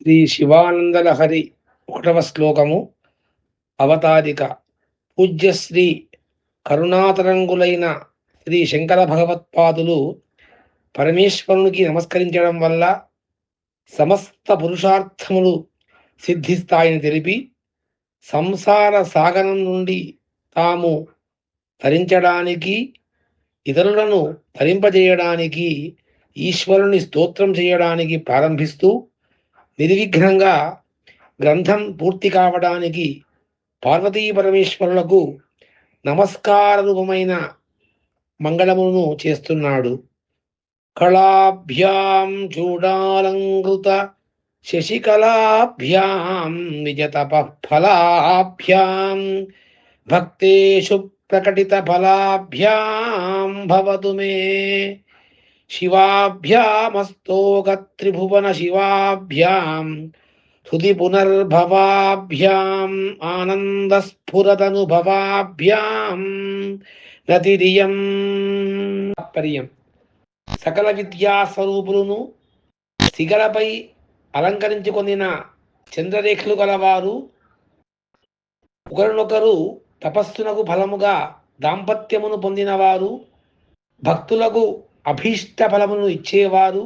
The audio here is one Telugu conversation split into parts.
శ్రీ శివానందలహరి 1వ శ్లోకము అవతారిక. పూజ్యశ్రీ కరుణాతరంగులైన శ్రీ శంకర భగవత్పాదులు పరమేశ్వరునికి నమస్కరించడం వల్ల సమస్త పురుషార్థములు సిద్ధిస్తాయని తెలిపి, సంసార సాగరం నుండి తాము తరించడానికి, ఇతరులను తరింపజేయడానికి, ఈశ్వరుని స్తోత్రం చేయడానికి ప్రారంభిస్తూ, నిర్విఘ్నంగా గ్రంథం పూర్తి కావడానికి పార్వతీ పరమేశ్వరులకు నమస్కార రూపమైన మంగళమును చేస్తున్నాడు. కళాభ్యాం చూడాలంకృత శశికళాభ్యాం నిజతపఃఫలాభ్యాం భక్తేషు ప్రకటిత ఫలాభ్యాం భవతు మే. శివాభ్యామస్తోక త్రిభువన శివాభ్యాం హృది పునర్భవాభ్యాం ఆనందస్ఫురదనుభవాభ్యాం నతిరియం. తాత్పర్యం: సకల విద్యా స్వరూపులను శిఖరపై అలంకరించుకొనిన చంద్రరేఖలు గలవారు, ఒకరినొకరు తపస్సునకు ఫలముగా దాంపత్యమును పొందినవారు, భక్తులకు అభీష్ట ఫలమును ఇచ్చేవారు,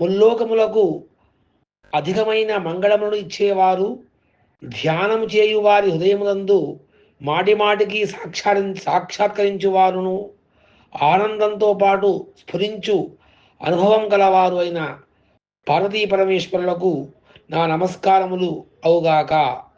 ముల్లోకములకు అధికమైన మంగళములను ఇచ్చేవారు, ధ్యానము చేయువారి హృదయములందు మాటిమాటికి సాక్షాత్కరించువారును, ఆనందంతో పాటు స్ఫురించు అనుభవం గలవారు అయిన పార్వతీ పరమేశ్వరులకు నా నమస్కారములు అవుగాక.